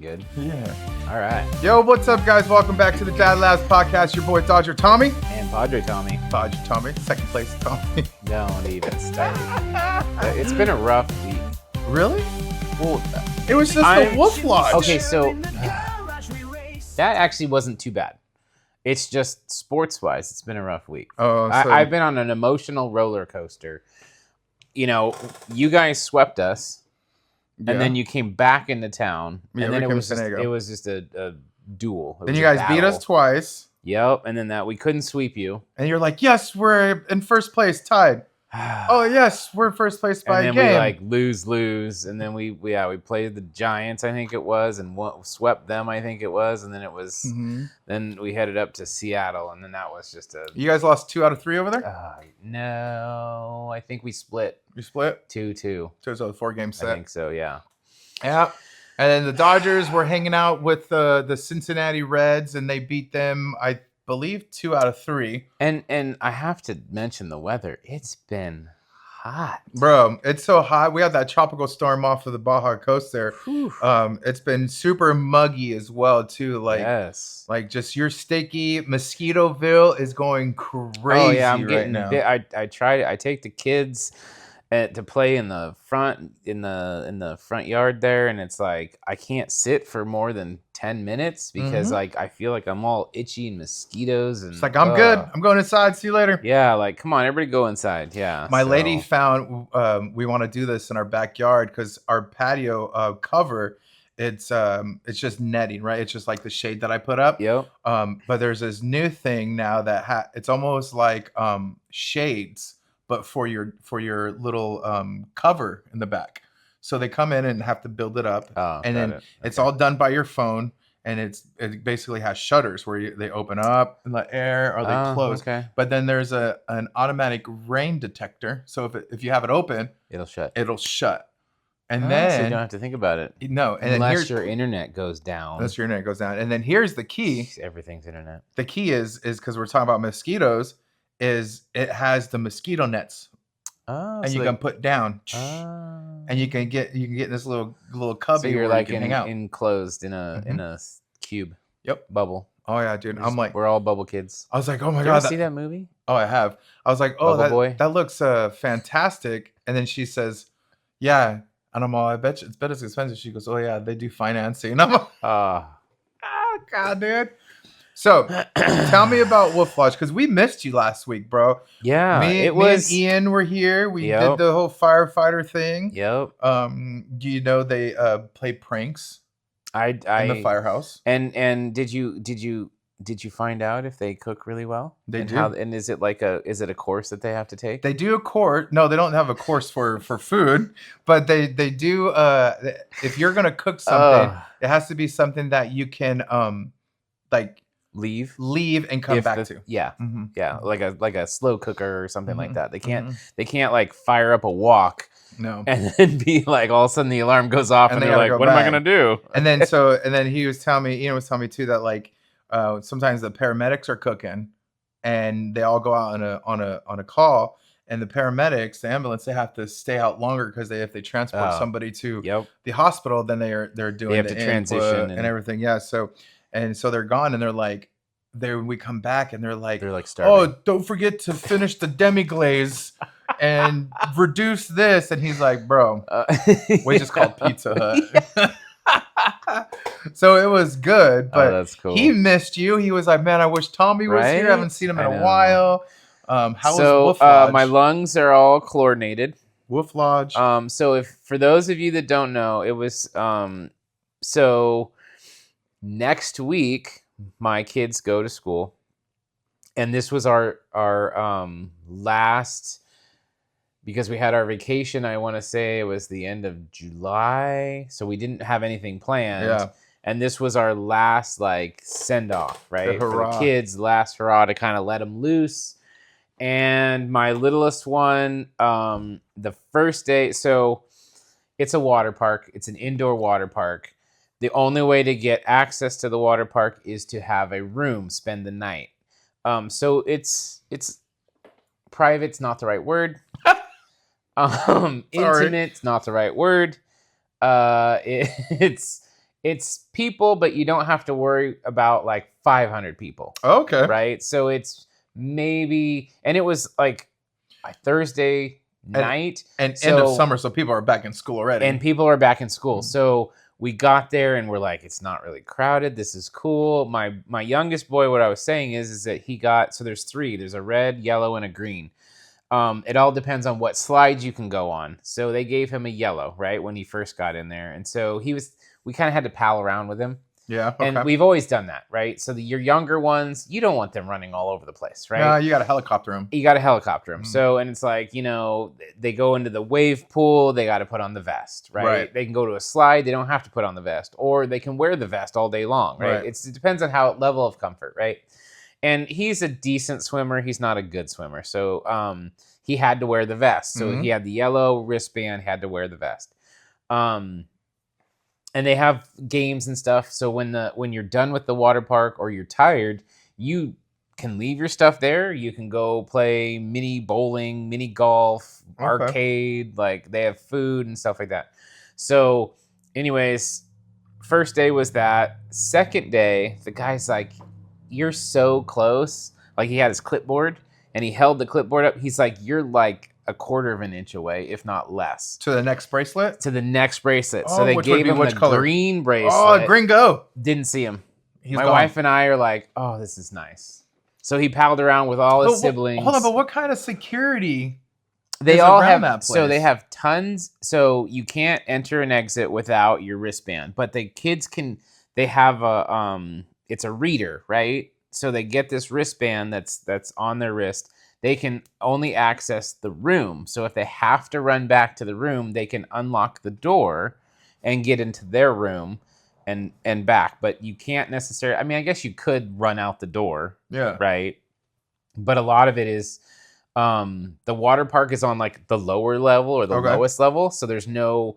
Good. Yeah. All right. Yo, what's up, guys? Welcome back to the Dad Labs podcast. Your boy, Dodger Tommy. And Padre Tommy. Dodger Tommy. Second place, Tommy. Don't even start. It's been a rough week. Really? Well, it was just the Wolf Lodge. Okay, so that actually wasn't too bad. It's just sports-wise, it's been a rough week. Oh, so I've been on an emotional roller coaster. You know, you guys swept us. And then you came back into town, and then it was just a duel. Then you guys beat us twice. Yep, and then that we couldn't sweep you. And you're like, yes, we're in first place, tied. Oh yes, we're in first place by a game. And then we lose, and then we played the Giants, I think it was, and swept them, I think it was, and then it was. Mm-hmm. Then we headed up to Seattle, and then that was just a. You guys lost 2 out of 3 over there? No, I think we split. You split 2-2. So it's a 4-game set. I think so. Yeah. Yeah. And then the Dodgers were hanging out with the Cincinnati Reds, and they beat them, I believe, 2 out of 3. And I have to mention the weather. It's been hot, bro. It's so hot. We had that tropical storm off of the Baja Coast there. Whew. It's been super muggy as well too. Like, yes, like just your sticky Mosquitoville is going crazy. Oh yeah, I'm getting right now. I take the kids to play in the front front yard there, and it's like I can't sit for more than 10 minutes because like I feel like I'm all itchy and mosquitoes, and it's like I'm good. I'm going inside. See you later. Yeah, like come on, everybody go inside. Yeah. My lady found we want to do this in our backyard because our patio cover it's just netting, right? It's just like the shade that I put up. Yep. But there's this new thing now that it's almost like shades, but for your little cover in the back. So they come in and have to build it up, and then it's all done by your phone, and it basically has shutters where they open up in the air or they close. Okay. But then there's an automatic rain detector, so if you have it open, it'll shut. And then so you don't have to think about it. No, and unless your internet goes down. Unless your internet goes down, and then here's the key. Everything's internet. The key is because we're talking about mosquitoes. Is it has the mosquito nets, and you can put down, and you can get in this little cubby. So you're where like you can hang out. enclosed in a cube. Yep, bubble. Oh yeah, dude. I'm like, we're all bubble kids. I was like, oh my god, you ever see that movie? Oh, I have. I was like, oh, that looks fantastic. And then she says, yeah, and I'm all, I bet it's expensive. She goes, oh yeah, they do financing. And I'm like, oh god, dude. So, tell me about Wolf Lodge, because we missed you last week, bro. Yeah, me and Ian were here. We did the whole firefighter thing. Yep. Do you know they play pranks? In the firehouse. And did you find out if they cook really well? They do. And is it a course that they have to take? They do a course. No, they don't have a course for food, but they do. If you're gonna cook something, it has to be something that you can like. Leave and come back to. Yeah. Mm-hmm. Yeah. Like a slow cooker or something like that. They can't like fire up a wok. No. And then be like all of a sudden the alarm goes off and they're like, what am I gonna do? And then Ian was telling me too that like sometimes the paramedics are cooking and they all go out on a call, and the paramedics, the ambulance, they have to stay out longer because if they transport somebody to the hospital, then they're doing they have to transition and everything. Yeah. So they're gone, and we come back, and they're like starving. Oh, don't forget to finish the demi-glaze and reduce this. And he's like, bro, we just called Pizza Hut. So it was good, but that's cool. He missed you. He was like, man, I wish Tommy was here. I haven't seen him in a while. How was Wolf Lodge? My lungs are all chlorinated. Wolf Lodge. So for those of you that don't know, it was so next week my kids go to school, and this was our last, because we had our vacation. I want to say it was the end of July, so we didn't have anything planned. Yeah. And this was our last like send off, right? For the kids, last hurrah to kind of let them loose. And my littlest one, the first day, so it's a water park. It's an indoor water park. The only way to get access to the water park is to have a room, spend the night. So it's private's not the right word. Intimate's not the right word. It's It's people, but you don't have to worry about like 500 people. Okay. Right. So it's maybe, and it was like a Thursday night. And end of summer, so people are back in school already. And people are back in school. So we got there and we're like, it's not really crowded. This is cool. My youngest boy, what I was saying is that he got, so there's 3. There's a red, yellow, and a green. It all depends on what slides you can go on. So they gave him a yellow, right, when he first got in there. And so we kind of had to pal around with him. Yeah. Okay. And we've always done that, right? So your younger ones, you don't want them running all over the place, right? No, you got to helicopter them. You got to helicopter them. So, and it's like, you know, they go into the wave pool, they got to put on the vest, right? They can go to a slide, they don't have to put on the vest. Or they can wear the vest all day long, right? It depends on how level of comfort, right? And he's a decent swimmer. He's not a good swimmer. So he had to wear the vest. So he had the yellow wristband, had to wear the vest. And they have games and stuff. So when you're done with the water park or you're tired, you can leave your stuff there. You can go play mini bowling, mini golf, arcade. Like they have food and stuff like that. So anyways, first day was that. Second day, the guy's like, you're so close. Like he had his clipboard and he held the clipboard up. He's like, you're like a quarter of an inch away, if not less. To the next bracelet? To the next bracelet. So they gave him the green bracelet. Oh, gringo. Didn't see him. My wife and I are like, oh, this is nice. So he palled around with all his siblings. Hold on, but what kind of security they all have that place? So they have tons. So you can't enter and exit without your wristband. But the kids they have it's a reader, right? So they get this wristband that's on their wrist. They can only access the room. So if they have to run back to the room, they can unlock the door and get into their room and back. But you can't necessarily, I mean, I guess you could run out the door. Yeah. Right. But a lot of it is the water park is on like the lower level or the lowest level. So there's no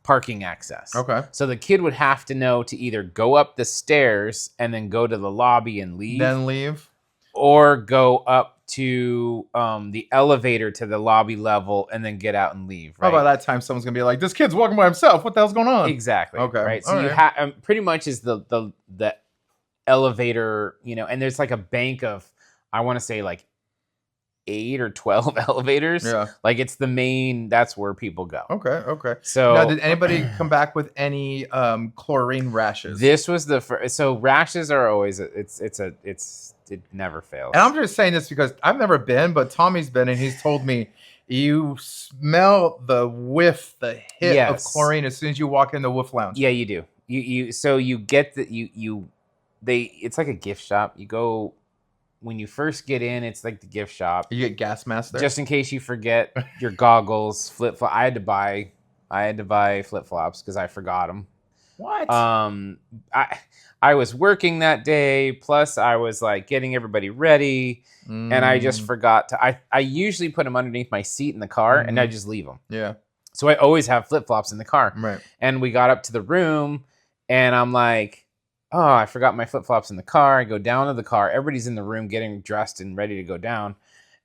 parking access. Okay. So the kid would have to know to either go up the stairs and then go to the lobby and leave. Then leave. Or go up to the elevator to the lobby level and then get out and leave. Right? Oh, by that time, someone's gonna be like, "This kid's walking by himself. What the hell's going on?" Exactly. Okay. Right. So you have pretty much is the elevator, you know, and there's like a bank of, I want to say like 8 or 12 elevators. Yeah. Like it's the main. That's where people go. Okay. So now, did anybody come back with any chlorine rashes? This was the first. So rashes are always it never fails. And I'm just saying this because I've never been, but Tommy's been, and he's told me you smell the whiff, the hit of chlorine as soon as you walk in the Wolf Lounge. Yeah, you do. So you get that it's like a gift shop. You go when you first get in, it's like the gift shop. You get gas masks there? Just in case you forget your goggles, flip-flop. I had to buy flip-flops because I forgot them. What? I was working that day, plus I was like getting everybody ready, and I just forgot to. I usually put them underneath my seat in the car, and I just leave them. Yeah. So I always have flip-flops in the car. Right. And we got up to the room, and I'm like, oh, I forgot my flip-flops in the car. I go down to the car. Everybody's in the room getting dressed and ready to go down.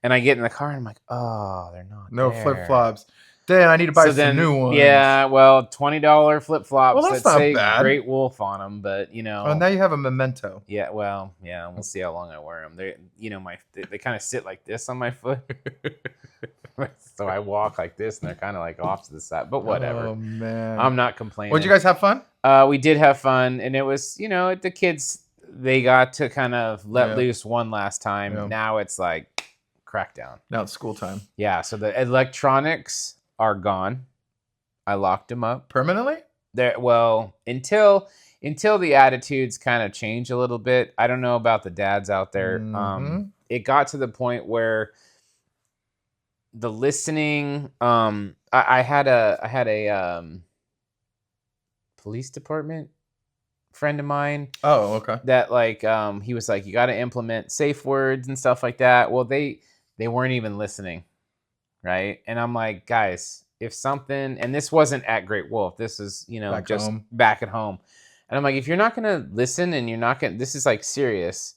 And I get in the car, and I'm like, oh, they're not No there. flip-flops. Then I need to buy some new ones. Yeah, well, $20 flip-flops that that say bad. Great Wolf on them, but, you know. Oh, now you have a memento. Yeah, well, yeah, we'll see how long I wear them. They, you know, they kind of sit like this on my foot. So I walk like this, and they're kind of like off to the side, but whatever. Oh, man. I'm not complaining. Well, did you guys have fun? We did have fun, and it was, you know, the kids, they got to kind of let loose one last time. Yeah. Now it's like crackdown. Now it's school time. Yeah, so the electronics are gone. I locked them up permanently. There, well, until the attitudes kind of change a little bit. I don't know about the dads out there. It got to the point where the listening. I had a police department friend of mine. Oh, okay. That like he was like, you got to implement safe words and stuff like that. Well, they weren't even listening, right? And I'm like, guys, if something, and this wasn't at Great Wolf, this is, you know, back at home. And I'm like, if you're not gonna listen and you're not gonna, this is like serious,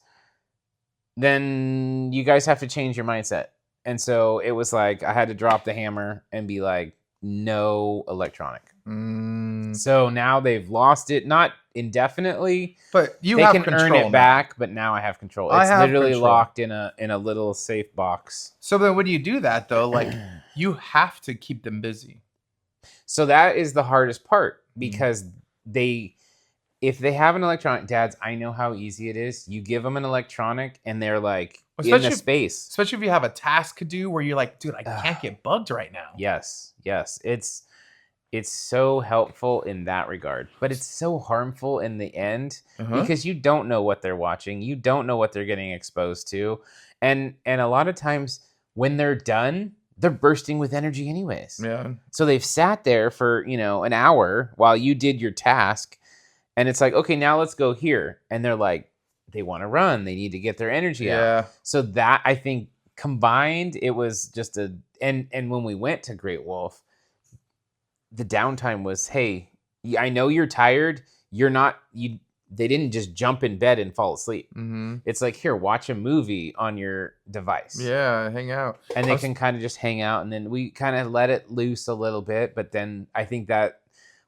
then you guys have to change your mindset. And so it was like I had to drop the hammer and be like, no electronic. So now they've lost it, not indefinitely, but they can earn it back. But now I have control. It's literally locked in a little safe box. So then, when you do that though, like you have to keep them busy. So that is the hardest part, because if they have an electronic, dads, I know how easy it is. You give them an electronic and they're like in the space. Especially if you have a task to do where you're like, dude, I can't get bugged right now. Yes. It's so helpful in that regard, but it's so harmful in the end because you don't know what they're watching. You don't know what they're getting exposed to. And a lot of times when they're done, they're bursting with energy anyways. Yeah. So they've sat there for, an hour while you did your task. And it's like, okay, now let's go here. And they're like, they want to run. They need to get their energy out. So that, I think, combined, it was just and when we went to Great Wolf, the downtime was, hey, I know you're tired. They didn't just jump in bed and fall asleep. It's like, here, watch a movie on your device. Yeah, hang out. And they can kind of just hang out. And then we kind of let it loose a little bit. But then I think that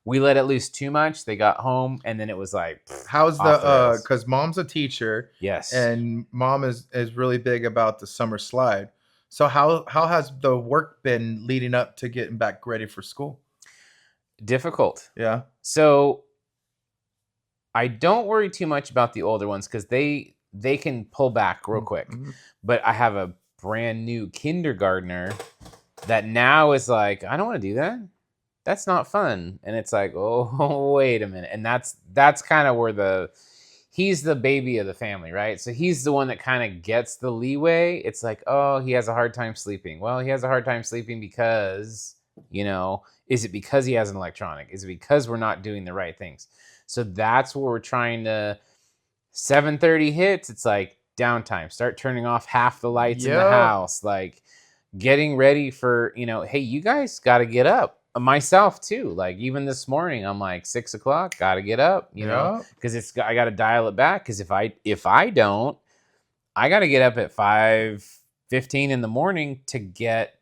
we let it loose too much. They got home and then it was like, how's because mom's a teacher. Yes. And mom is really big about the summer slide. So how has the work been leading up to getting back ready for school? Difficult. Yeah. So I don't worry too much about the older ones because they can pull back real quick. But I have a brand new kindergartner that now is like, I don't want to do that. That's not fun. And it's like, oh, wait a minute. And that's kind of where he's the baby of the family, right? So he's the one that kind of gets the leeway. It's like, oh, he has a hard time sleeping. Well, he has a hard time sleeping because, is it because he has an electronic? Is it because we're not doing the right things? So that's where we're trying to, 7:30 hits, it's like downtime. Start turning off half the lights in the house. Like getting ready for, hey, you guys got to get up. Myself too. Like even this morning, I'm like 6 o'clock, got to get up, because I got to dial it back. Because if I don't, I got to get up at 5:15 in the morning to get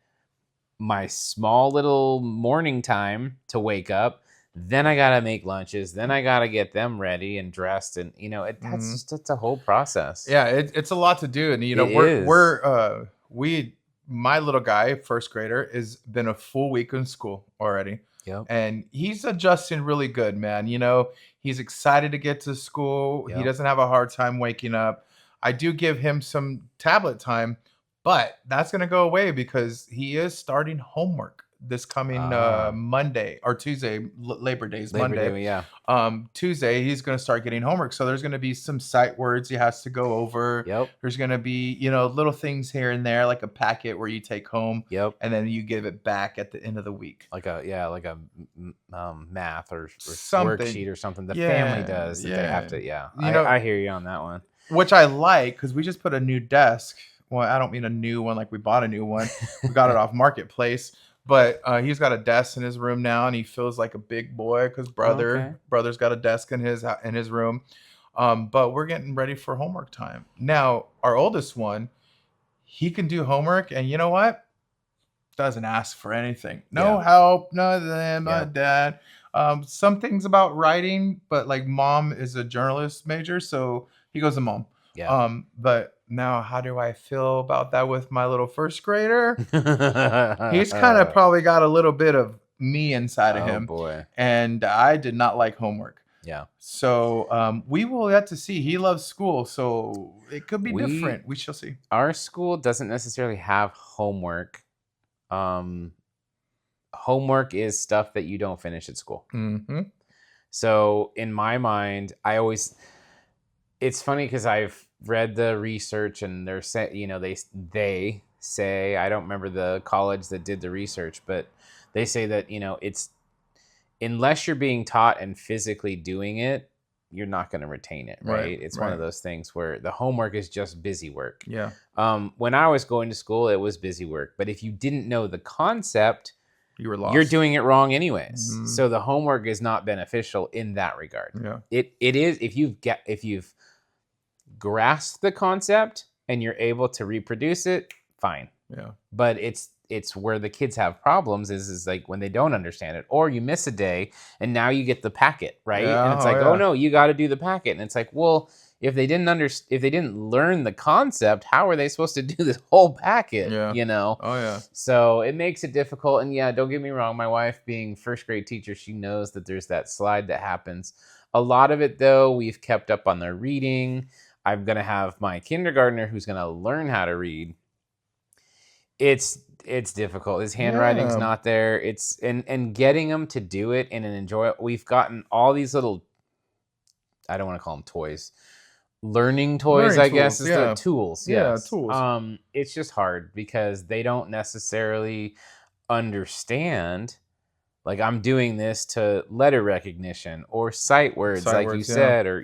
my small little morning time to wake up. Then I got to make lunches. Then I got to get them ready and dressed. And, it's a whole process. Yeah. It's a lot to do. And, my little guy, first grader, has been a full week in school already. Yep. And he's adjusting really good, man. He's excited to get to school. Yep. He doesn't have a hard time waking up. I do give him some tablet time, but that's going to go away because he is starting homework this coming Monday or Tuesday. Labor Day is Monday. Day, yeah. Tuesday he's going to start getting homework. So there's going to be some sight words he has to go over. Yep. There's going to be little things here and there, like a packet where you take home. Yep. And then you give it back at the end of the week. Like a math or worksheet or something the family does. That they have to. Yeah. I hear you on that one. Which I like because we just put a new desk. Well, I don't mean a new one like we bought a new one. We got it off Marketplace. But he's got a desk in his room now, and he feels like a big boy because brother's got a desk in his room. But we're getting ready for homework time now. Our oldest one, he can do homework, and you know what? Doesn't ask for anything. No help, nothing. My dad. Some things about writing, but like mom is a journalist major, so he goes to mom. Yeah. But now, how do I feel about that with my little first grader? He's kind of probably got a little bit of me inside of him. Oh, boy. And I did not like homework. Yeah. So we will get to see. He loves school, so it could be different. We shall see. Our school doesn't necessarily have homework. Homework is stuff that you don't finish at school. Mm-hmm. So in my mind, it's funny because I've read the research and they say, I don't remember the college that did the research, but they say that, it's unless you're being taught and physically doing it, you're not going to retain it. Right. It's one of those things where the homework is just busy work. Yeah. When I was going to school, it was busy work, but if you didn't know the concept, you were lost. You're doing it wrong anyways. Mm-hmm. So the homework is not beneficial in that regard. Yeah. It is if you've grasped the concept and you're able to reproduce it, fine. Yeah. But it's it's where the kids have problems is like when they don't understand it, or you miss a day and now you get the packet, right? Yeah, and it's like, oh no, you got to do the packet. And it's like, well, if they didn't learn the concept, how are they supposed to do this whole packet? Yeah. You know? Oh yeah. So it makes it difficult. And yeah, don't get me wrong, my wife being first grade teacher, she knows that there's that slide that happens. A lot of it though, we've kept up on their reading. I'm gonna have my kindergartner who's gonna learn how to read. It's difficult. His handwriting's not there. It's and getting him to do it and enjoy it. We've gotten all these little, I don't want to call them toys, learning toys, I guess, is the tools. Yes. Tools. It's just hard because they don't necessarily understand. Like, I'm doing this to letter recognition or sight words, like you said, or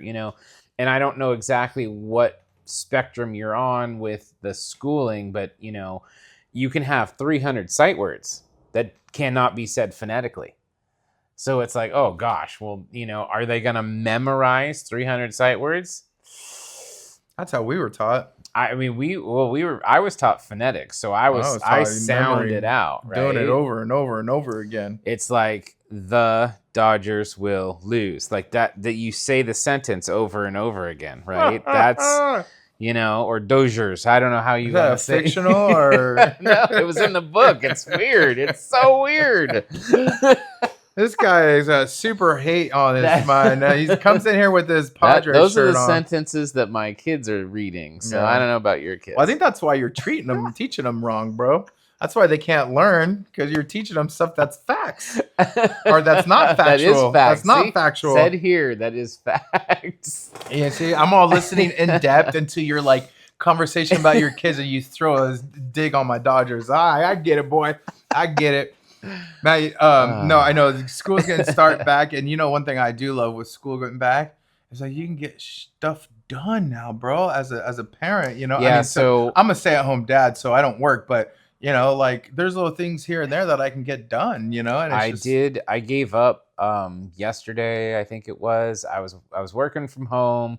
and I don't know exactly what spectrum you're on with the schooling, but you can have 300 sight words that cannot be said phonetically. So it's like, oh gosh, well, are they going to memorize 300 sight words? That's how we were taught. I was taught phonetics, so I sounded out, right? Doing it over and over and over again. It's like the Dodgers will lose, like that you say the sentence over and over again, right? That's or Dodgers. I don't know how you want to say. Fictional or no, it was in the book. It's weird. It's so weird. This guy is a super hate on his mind. He comes in here with his Padre those shirt are the on. sentences that my kids are reading. So I don't know about your kids. Well, I think that's why you're teaching them wrong, bro. That's why they can't learn, because you're teaching them stuff that's facts. Or that's not factual. That is facts. That's not factual. Said here, that is facts. Yeah, see, I'm all listening in depth into your conversation about your kids, and you throw a dig on my Dodgers. I get it, boy. I get it. Man, no, I know school's gonna start back, and one thing I do love with school getting back is you can get stuff done now, bro. As a parent, Yeah. I mean, so I'm a stay-at-home dad, so I don't work, but there's little things here and there that I can get done. And I gave up yesterday. I think it was. I was working from home,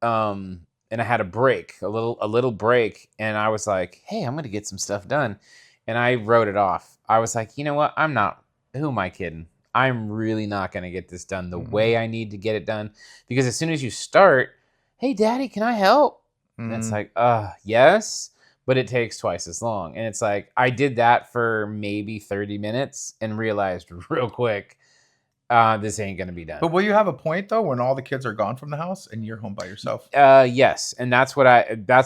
and I had a break, a little break, and I was like, hey, I'm gonna get some stuff done. And I wrote it off. I was like, you know what? Who am I kidding? I'm really not going to get this done the way I need to get it done. Because as soon as you start, hey, Daddy, can I help? And it's like, yes, but it takes twice as long. And it's like, I did that for maybe 30 minutes and realized real quick, this ain't going to be done. But will you have a point, though, when all the kids are gone from the house and you're home by yourself? Yes. And that's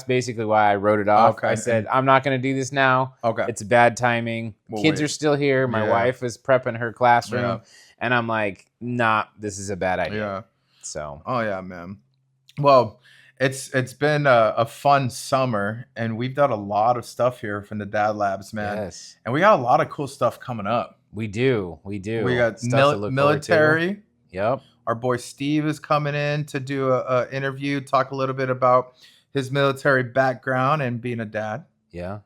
basically why I wrote it off. Okay. I said, I'm not going to do this now. Okay. It's bad timing. Kids are still here. My wife is prepping her classroom. Yeah. And I'm like, nah, this is a bad idea. Yeah. So. Oh, yeah, man. Well, it's been a fun summer, and we've done a lot of stuff here from the Dad Labs, man. Yes. And we got a lot of cool stuff coming up. We do. We got military. Yep. Our boy Steve is coming in to do a interview, talk a little bit about his military background and being a dad. Yeah.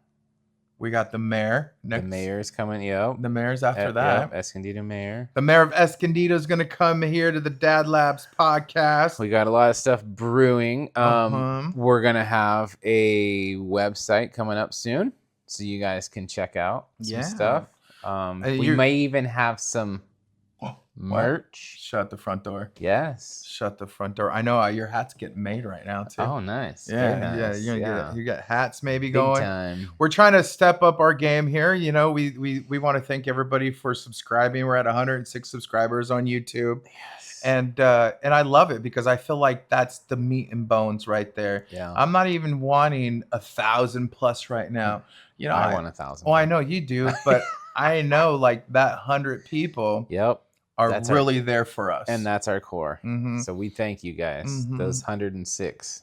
We got the mayor next. The mayor's coming. Yep. The mayor's after that. Yep. Escondido mayor. The mayor of Escondido is going to come here to the Dad Labs podcast. We got a lot of stuff brewing. We're going to have a website coming up soon, so you guys can check out some stuff. We may even have some merch. Shut the front door. Yes. Shut the front door. I know your hat's getting made right now too. Oh, nice. Yeah, nice. Yeah. You got hats maybe Big going. Time. We're trying to step up our game here. We want to thank everybody for subscribing. We're at 106 subscribers on YouTube. Yes. And I love it because I feel like that's the meat and bones right there. Yeah. I'm not even wanting 1,000 plus right now. I want 1,000. Oh, I know you do, but I know that 100 people. Yep. Are really there for us. And that's our core. Mm-hmm. So we thank you guys. Mm-hmm. Those 106.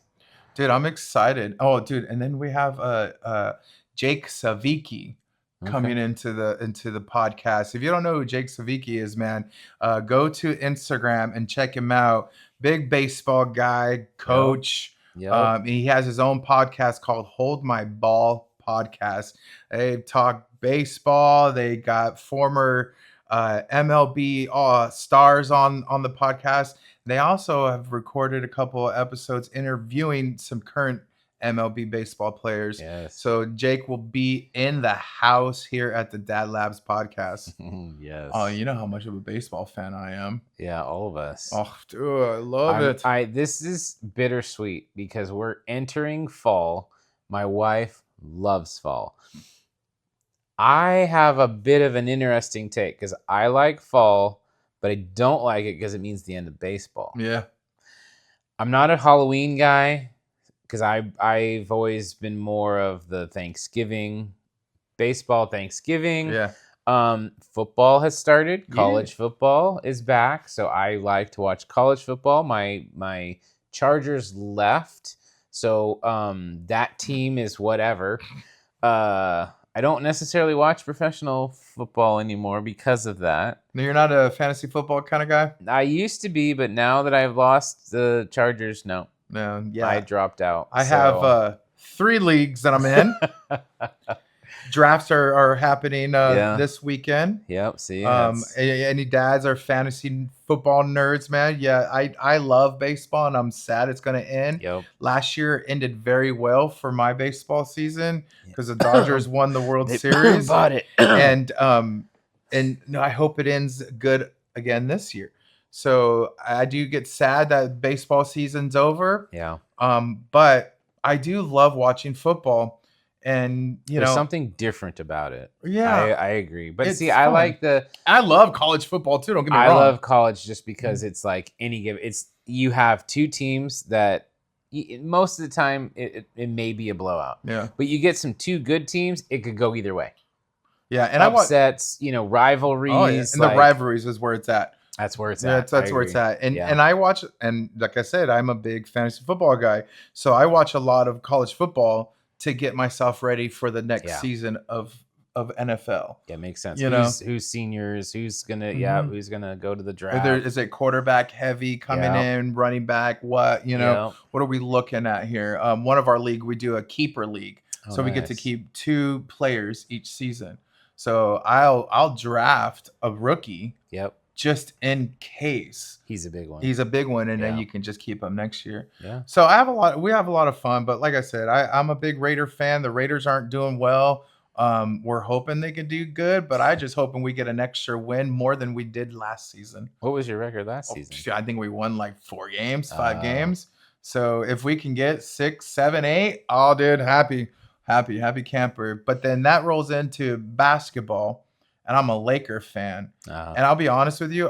Dude, I'm excited. Oh, dude, and then we have Jake Savicki coming into the podcast. If you don't know who Jake Savicki is, man, go to Instagram and check him out. Big baseball guy, coach. Yep. He has his own podcast called Hold My Ball Podcast. They talk baseball. They got former MLB stars on the podcast. They also have recorded a couple of episodes interviewing some current MLB baseball players. Yes. So Jake will be in the house here at the Dad Labs podcast. Yes. Oh, you know how much of a baseball fan I am. Yeah, all of us. Oh, dude, I love it. This is bittersweet because we're entering fall. My wife loves fall. I have a bit of an interesting take because I like fall, but I don't like it because it means the end of baseball. Yeah. I'm not a Halloween guy because I've always been more of the Thanksgiving, baseball, Thanksgiving. Yeah. Football has started. College football is back, so I like to watch college football. My Chargers left, so that team is whatever. I don't necessarily watch professional football anymore because of that. No, you're not a fantasy football kind of guy? I used to be, but now that I've lost the Chargers, no. No, yeah. I dropped out. I have 3 leagues that I'm in. Drafts are happening this weekend. Yep. See, any dads are fantasy football nerds, man? Yeah, I love baseball, and I'm sad it's going to end. Yep. Last year ended very well for my baseball season because the Dodgers won the World Series. Bought it. and no, I hope it ends good again this year. So I do get sad that baseball season's over. Yeah. But I do love watching football. And there's something different about it. Yeah, I agree. But it's see, fun. I love college football too. Don't get me wrong. I love college just because it's like you have 2 teams that most of the time it may be a blowout. Yeah. But you get some 2 good teams, it could go either way. Yeah, and upsets, rivalries. Oh, yeah. And the rivalries is where it's at. That's where it's at. That's where it's at. And I watch, and like I said, I'm a big fantasy football guy. So I watch a lot of college football to get myself ready for the next season of NFL. Yeah, makes sense. Who's seniors? Who's gonna who's gonna go to the draft? Is it quarterback heavy coming in, running back? What what are we looking at here? One of our league, we do a keeper league, so we get to keep 2 players each season. So I'll draft a rookie. Yep. Just in case. He's a big one. And then you can just keep him next year. Yeah. So we have a lot of fun, but like I said, I'm a big Raider fan. The Raiders aren't doing well. We're hoping they can do good, but I just hoping we get an extra win more than we did last season. What was your record last season? I think we won like 4 games, 5 games. So if we can get 6, 7, 8, oh dude, happy camper. But then that rolls into basketball. And I'm a Laker fan. And I'll be honest with you,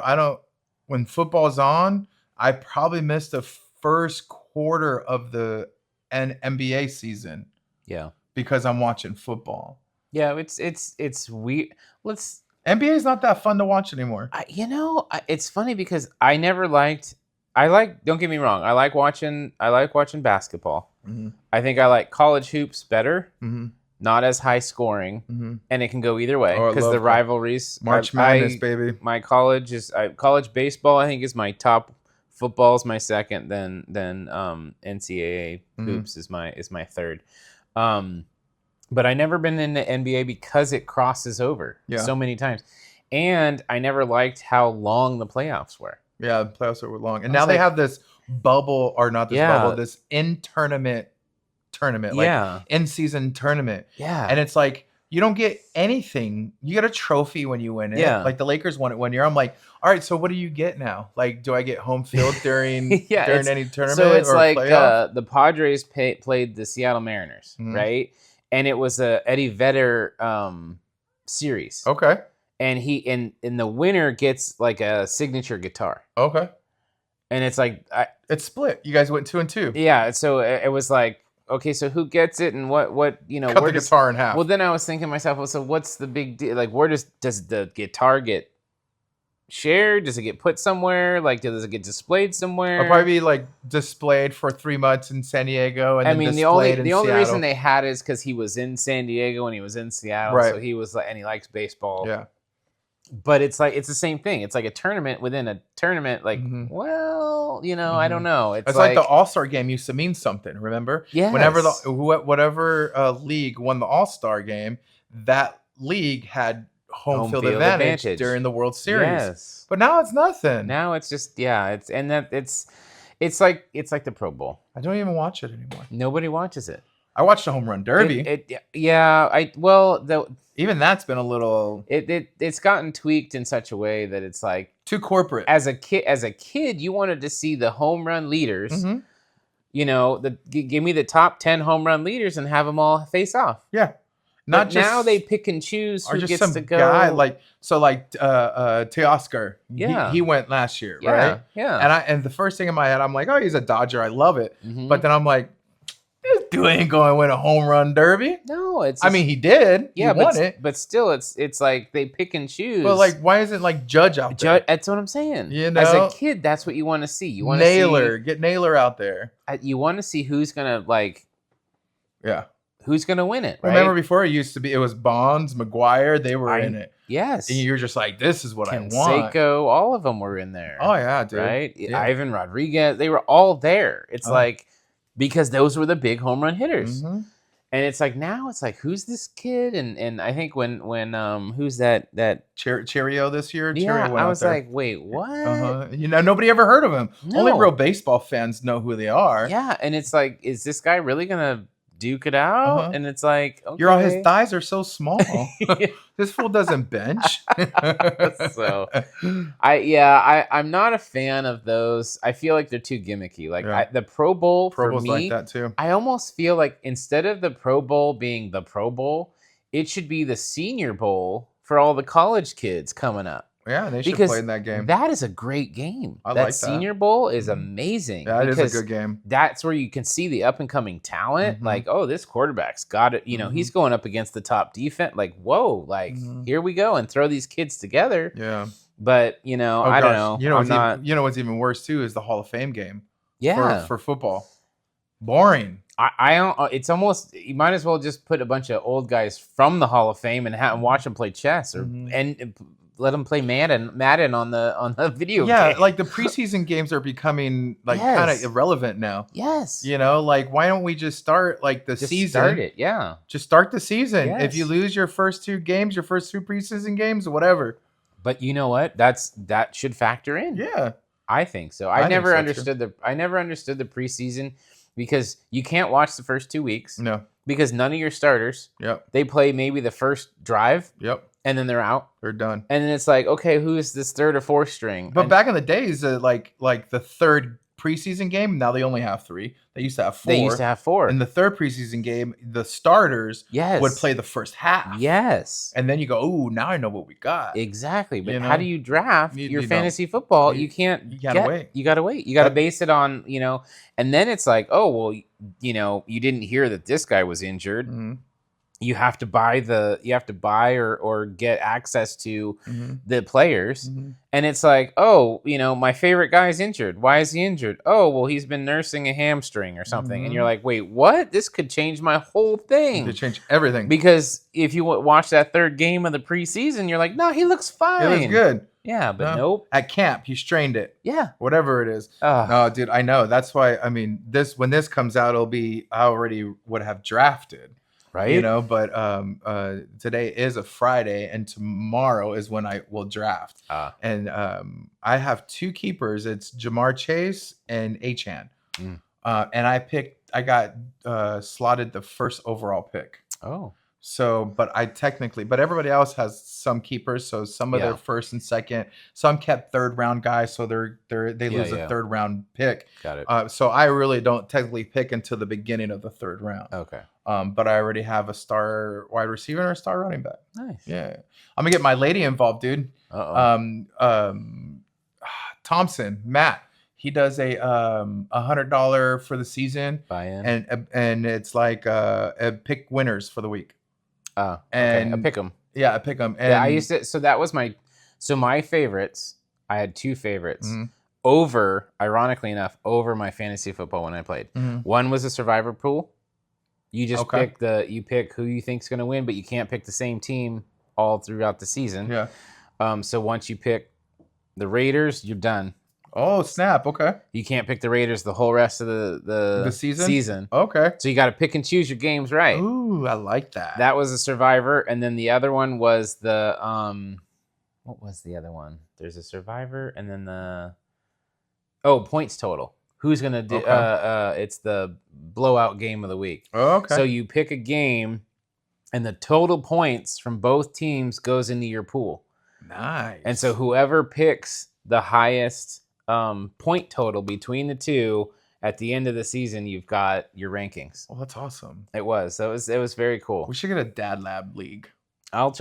when football's on, I probably missed the first quarter of the NBA season. Yeah. Because I'm watching football. Yeah, it's weird. NBA is not that fun to watch anymore. It's funny because don't get me wrong, I like watching basketball. Mm-hmm. I think I like college hoops better. Mm-hmm. Not as high scoring, and it can go either way because the rivalries. March Madness, baby. My college baseball. I think is my top. Football is my second. Then NCAA hoops is my third. But I never been in the NBA because it crosses over so many times, and I never liked how long the playoffs were. Yeah, the playoffs were long, and now they have this bubble, or not this bubble, this in-tournament in-season tournament. Yeah. And it's like, you don't get anything. You get a trophy when you win it. Yeah. Like the Lakers won it one year. I'm like, all right, so what do you get now? Like, do I get home field during any tournament? So it's or like playoff? The Padres played the Seattle Mariners, right? And it was a Eddie Vedder series. Okay. And he the winner gets like a signature guitar. Okay. And it's like it's split. You guys went 2 and 2. Yeah. So it was like, okay, so who gets it and what cut the guitar in half. Well, then I was thinking to myself, well, so what's the big deal? Like, where does the guitar get shared? Does it get put somewhere? Like, does it get displayed somewhere? It'll probably be like displayed for 3 months in San Diego, and the only reason they had it is because he was in San Diego and he was in Seattle, right. So he was like, and he likes baseball. Yeah. But it's like it's the same thing. It's like a tournament within a tournament. Like, well, I don't know. It's like the All-Star game used to mean something. Remember? Yeah. Whenever whatever league won the All-Star game, that league had home field advantage during the World Series. Yes. But now it's nothing. Now it's just It's like the Pro Bowl. I don't even watch it anymore. Nobody watches it. I watched the Home Run Derby. Even that's been a little. It's gotten tweaked in such a way that it's like too corporate. As a kid, you wanted to see the home run leaders. Mm-hmm. You know, give me the top 10 home run leaders and have them all face off. Yeah. Not just, now they pick and choose who gets to go. Guy Teoscar. Yeah, he went last year, right? Yeah. And the first thing in my head, I'm like, oh, he's a Dodger. I love it. Mm-hmm. But then I'm like, this dude ain't going to win a home run derby. No, he did. Yeah, he won it. But still, it's like they pick and choose. But like, why isn't like Judge out there? That's what I'm saying. You know, as a kid, that's what you want to see. You want get Naylor out there. You want to see who's gonna like. Yeah. Who's going to win it, right? Remember before it was Bonds, McGuire, they were in it. Yes. And you're just like, this is what I want. Seiko, all of them were in there. Oh, yeah, dude. Right? Yeah. Ivan Rodriguez, they were all there. It's like, because those were the big home run hitters. Mm-hmm. And it's like, now it's like, who's this kid? And I think when who's that? Cheerio this year? Yeah, I was like, wait, what? Uh-huh. You know, nobody ever heard of him. No. Only real baseball fans know who they are. Yeah, and it's like, is this guy really going to duke it out? Uh-huh. And it's like, okay. His thighs are so small. This fool doesn't bench. So I'm not a fan of those. I feel like they're too gimmicky. Like the Pro Bowl for me, like that too. I almost feel like instead of the Pro Bowl being the Pro Bowl, it should be the Senior Bowl for all the college kids coming up. Yeah, they should play in that game. That is a great game. I like that. Senior Bowl is amazing. Yeah, it is a good game. That's where you can see the up and coming talent. Mm-hmm. Like, oh, this quarterback's got it. You know, he's going up against the top defense. Like, whoa, like here we go, and throw these kids together. Yeah. But I don't know. You know what's even worse too is the Hall of Fame game. Yeah. For football, boring. I don't. It's almost you might as well just put a bunch of old guys from the Hall of Fame and watch them play chess and let them play Madden on the video game. Yeah, like the preseason games are becoming like kind of irrelevant now. Yes. You know, like why don't we just start like the season? Start it, yeah. Just start the season. Yes. If you lose your first two preseason games, whatever. But you know what? That should factor in. Yeah. I think so. I never understood the preseason because you can't watch the first 2 weeks. No. Because none of your starters. Yep. They play maybe the first drive. Yep. And then they're out. They're done. And then it's like, okay, who is this third or fourth string? But back in the days, like the third preseason game, now they only have 3. They used to have 4. In the third preseason game, the starters would play the first half. Yes. And then you go, ooh, now I know what we got. Exactly. But how do you draft your fantasy football? You gotta wait. You gotta wait. You gotta base it on, and then it's like, oh, well, you didn't hear that this guy was injured. Mm-hmm. You have to buy or get access to the players. Mm-hmm. And it's like, oh, my favorite guy's injured. Why is he injured? Oh, well, he's been nursing a hamstring or something. Mm-hmm. And you're like, wait, what? This could change my whole thing. It could change everything. Because if you watch that third game of the preseason, you're like, no, he looks fine. He looks good. Yeah, but nope. At camp, he strained it. Yeah. Whatever it is. No, dude, I know. That's why, when this comes out, I already would have drafted. Right. But today is a Friday and tomorrow is when I will draft. And I have 2 keepers. It's Jamar Chase and Achane. And I got slotted the first overall pick. Oh. So, but everybody else has some keepers. So some of their first and second, some kept third round guys. So they lose a third round pick. Got it. So I really don't technically pick until the beginning of the third round. Okay. But I already have a star wide receiver and a star running back. Nice. Yeah. I'm gonna get my lady involved, dude. Thompson, Matt. He does a $100 for the season. Buy-in. And it's like a pick winners for the week. Oh, and I pick them. Yeah, I pick them. And I used to. So that was my favorites. I had 2 favorites ironically enough, over my fantasy football when I played. Mm-hmm. One was a survivor pool. You just pick who you think's going to win, but you can't pick the same team all throughout the season. Yeah. So once you pick the Raiders, you're done. Oh, snap. Okay. You can't pick the Raiders the whole rest of the season. Okay. So you got to pick and choose your games right. Ooh, I like that. That was a survivor. And then the other one was the, what was the other one? There's a survivor and then points total. who's gonna do. It's the blowout game of the week. Oh, okay. So you pick a game, and the total points from both teams goes into your pool. Nice. And so whoever picks the highest point total between the two at the end of the season, you've got your rankings. Well, that's awesome. It was. So it was very cool. We should get a Dad Lab league. I'll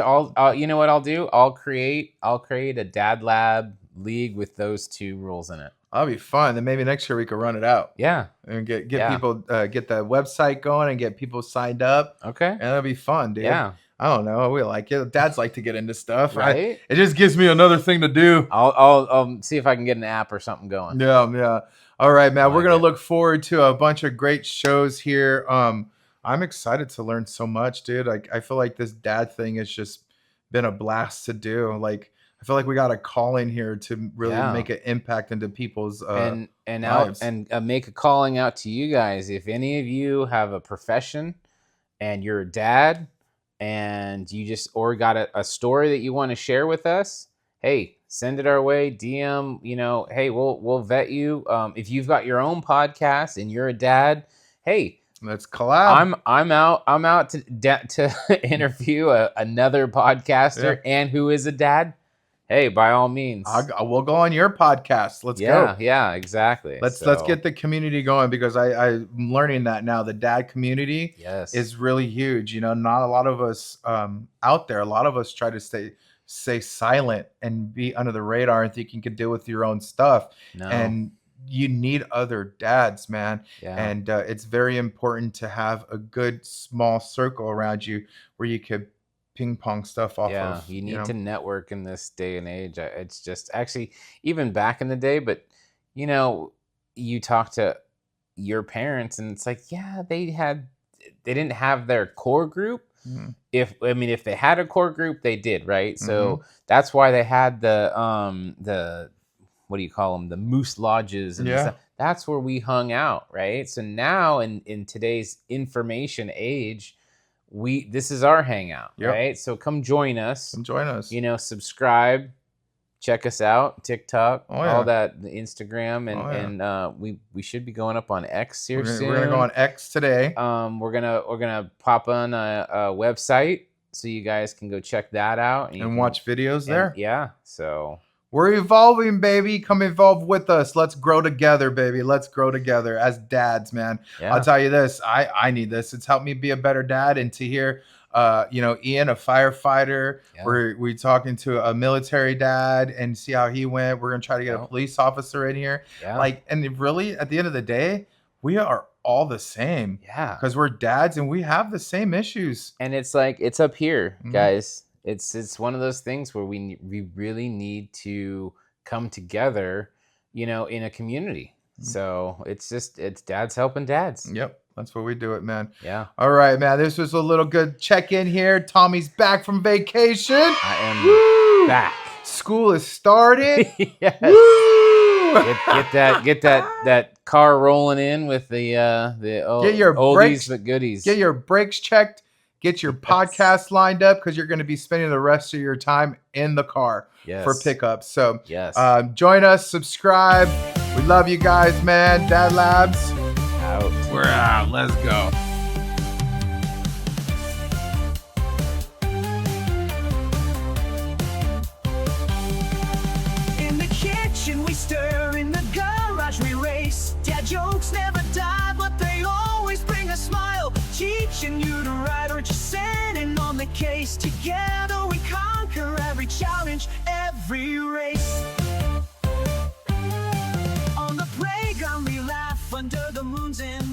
you know what I'll do? I'll create a Dad Lab league with those two rules in it. That'll be fun. Then maybe next year we could run it out. Yeah. And get people get the website going and get people signed up. Okay. And that'll be fun, dude. Yeah. I don't know. We like it. Dads like to get into stuff. Right. It just gives me another thing to do. I'll see if I can get an app or something going. Yeah. All right, man. We're gonna look forward to a bunch of great shows here. I'm excited to learn so much, dude. I feel like this dad thing has just been a blast to do. Like, I feel like we got a calling here to really make an impact into people's lives. And make a calling out to you guys. If any of you have a profession and you're a dad and you just got a story that you want to share with us, hey, send it our way. DM, hey, we'll vet you. If you've got your own podcast and you're a dad, hey, let's collab. I'm out to interview another podcaster and who is a dad. Hey, by all means, we'll go on your podcast. Let's go. Yeah, exactly. Let's get the community going, because I'm learning that now the dad community is really huge. Not a lot of us out there. A lot of us try to stay silent and be under the radar and think you can deal with your own stuff. No. And you need other dads, man. Yeah. And it's very important to have a good small circle around you where you could ping pong stuff off of. You need to network in this day and age. It's just actually even back in the day, but you talk to your parents and it's like, they didn't have their core group. Mm-hmm. If they had a core group, they did, right? So that's why they had the what do you call them? The moose lodges and stuff. That's where we hung out, right? So now in today's information age, this is our hangout, right? So come join us. Subscribe, check us out, TikTok, all that, the Instagram, and we should be going up on X here soon. We're gonna go on X today. We're gonna pop on a website so you guys can go check that out and watch videos there. Yeah, so. We're evolving, baby. Come evolve with us. Let's grow together, baby. Let's grow together as dads, man. Yeah. I'll tell you this. I need this. It's helped me be a better dad. And to hear, Ian, a firefighter, we're talking to a military dad and see how he went. We're going to try to get a police officer in here. Yeah. And really, at the end of the day, we are all the same. Yeah. Because we're dads and we have the same issues. And it's like, it's up here, guys. It's one of those things where we really need to come together, in a community. So it's dads helping dads. Yep. That's where we do it, man. Yeah. All right, man. This was a little good check-in here. Tommy's back from vacation. I am back. School is started. Yes. Woo! Get that car rolling in with the get your oldies brakes, but goodies. Get your brakes checked. Get your podcast lined up, because you're going to be spending the rest of your time in the car for pickups. So join us, subscribe. We love you guys, man. Dad Labs. Out. We're out. Let's go. In the kitchen we stir, in the garage we race. Dad jokes never die, but they always bring a smile. Teaching you to ride or just sitting on the case. Together we conquer every challenge, every race. On the playground we laugh under the moon's in